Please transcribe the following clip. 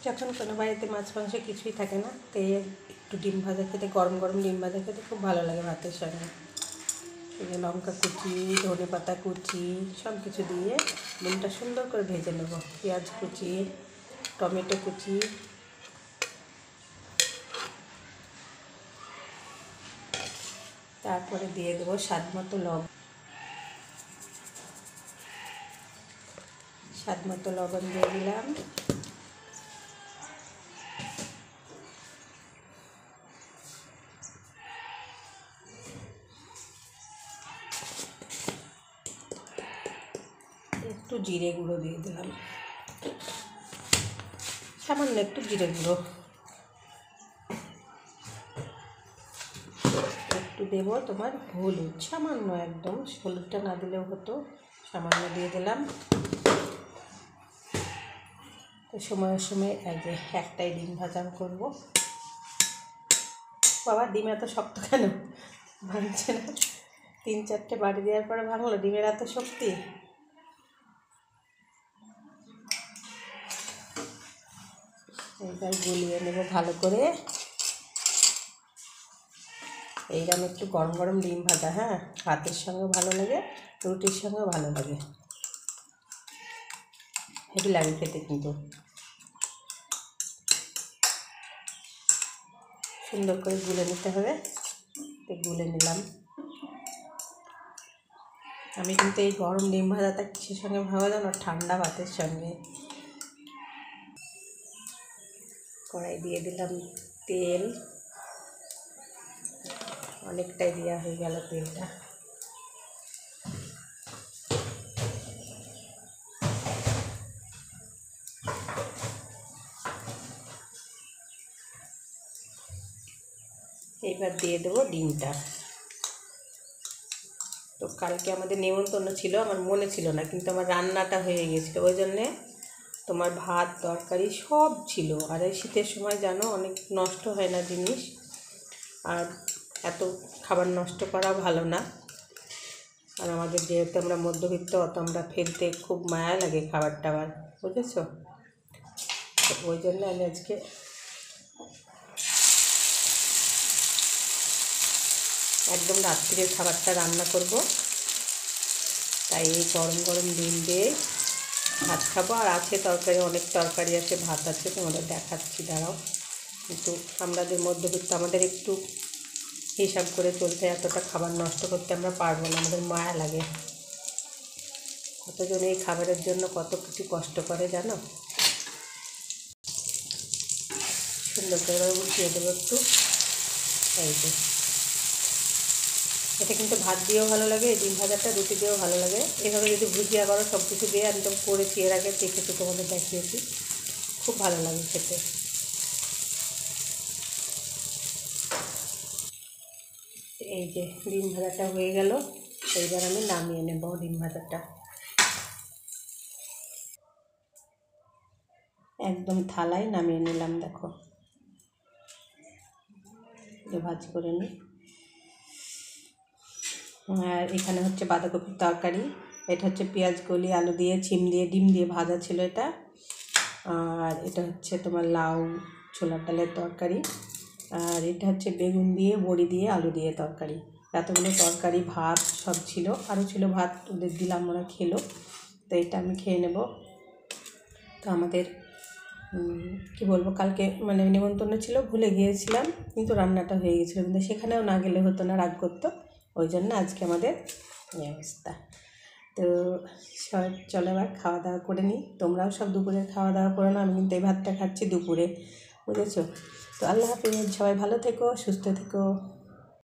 যখন কোনো বাড়িতে মাছ মাংস কিছুই থাকে না, তো একটু ডিম ভাজা খেতে, গরম গরম ডিম ভাজা খেতে খুব ভালো লাগে ভাতের সঙ্গে। এই যে লঙ্কা কুচি, ধনে পাতা কুচি সব কিছু দিয়ে ডিমটা সুন্দর করে ভেজে নেব। পেঁয়াজ কুচি, টমেটো কুচি, তারপরে দিয়ে দেবো স্বাদ মতো লবণ। স্বাদ মতো লবণ দিয়ে দিলাম। একটু জিরে গুঁড়ো দিয়ে দিলাম, সামান্য একটু জিরে গুঁড়ো। একটু দেবো তোমার হলুদ, সামান্য, একদম হলুদটা না দিলেও হতো, সামান্য দিয়ে দিলাম। তো সময়ে সময়ে এই যে একটাই ডিম ভাজা করবো। বাবা ডিম এত শক্ত কেন ভাঙছে না? 3-4টে বাড়ি দেওয়ার পরে ভাঙলো, ডিমের এত শক্তি। এইবার গুলিয়ে নেব ভালো করে। এইরকম একটু গরম গরম ডিম ভাজা, হ্যাঁ, ভাতের সঙ্গেও ভালো লাগে, রুটির সঙ্গেও ভালো লাগে, হেভি লাগে খেতে। কিন্তু সুন্দর করে গুলে নিতে হবে। তো গুলে নিলাম। আমি কিন্তু এই গরম ডিম ভাজাটা কিসের সঙ্গে ভালো জানো? ঠান্ডা ভাতের সঙ্গে। কড়াই দিয়ে দিলাম তেল, অনেকটাই দেওয়া হয়ে গেল তেলটা। এইবার দিয়ে দেবো ডিমটা। তো কালকে আমাদের নেমন্তন্ন ছিল, আমার মনে ছিল না, কিন্তু আমার রান্নাটা হয়ে গেছিলো, ওই জন্যে তোমার ভাত তরকারি সব ছিল। আর এই শীতের সময় জানো অনেক নষ্ট হয় না জিনিস, আর এত খাবার নষ্ট করা ভালো না। আর আমাদের যেহেতু আমরা মধ্যবিত্ত, অত আমরা ফেলতে খুব মায়া লাগে খাবার টাবার, বুঝেছ? তো ওই জন্য আমি আজকে একদম রাত্রিরের খাবারটা রান্না করব। তাই এই গরম গরম ডিম দিয়ে ভাত খাবো। আর আছে তরকারি, অনেক তরকারি আছে, ভাত আছে, তোমাদের দেখাচ্ছি, দাঁড়াও। কিন্তু আমাদের মধ্যবিত্ত, আমাদের একটু হিসাব করে চলতে, এতটা খাবার নষ্ট করতে আমরা পারবো না, আমাদের মায়া লাগে। কতজন এই খাবারের জন্য কত কিছু কষ্ট করে জানো। সুন্দর করে উঠিয়ে দেবো একটু। এই যে এটা কিন্তু ভাত দিয়েও ভালো লাগে, এই ডিম ভাজাটা রুটি দিয়েও ভালো লাগে। এভাবে যদি ভুজিয়া করো, সব কিছু দিয়ে, আমি তো করেছি এর আগে, দেখেছি, তোমাদের দেখিয়েছি, খুব ভালো লাগে খেতে। এই যে ডিম ভাজাটা হয়ে গেল, এইবার আমি নামিয়ে নেব ডিম ভাজাটা। একদম থালায় নামিয়ে নিলাম, দেখো ভাজ করে নিই। আর এখানে হচ্ছে বাঁধাকপির তরকারি, এটা হচ্ছে পেঁয়াজ কলি, আলু দিয়ে, ছিম দিয়ে, ডিম দিয়ে ভাজা ছিল এটা। আর এটা হচ্ছে তোমার লাউ ছোলার ডালের তরকারি। আর এটা হচ্ছে বেগুন দিয়ে, বড়ি দিয়ে, আলু দিয়ে তরকারি। এতগুলো তরকারি, ভাত সব ছিল, আরও ছিল ভাত, ওদের দিলাম, ওরা খেলো। তো এটা আমি খেয়ে নেব। তো আমাদের কী বলবো, কালকে মানে নিমন্ত্রণ ছিল, ভুলে গিয়েছিলাম, কিন্তু রান্নাটা হয়ে গেছিলো, কিন্তু সেখানেও না গেলে হতো না, রাগ করতো। ওই জন্য আজকে আমাদের এই অবস্থা। তো সব চলো এবার খাওয়া দাওয়া করে নিই। তোমরাও সব দুপুরের খাওয়া দাওয়া করে নাও, আমি কিন্তু এই ভাতটা খাচ্ছি দুপুরে, বুঝেছো? তো আল্লাহ হাফেজ, সবাই ভালো থেকো, সুস্থ থেকো।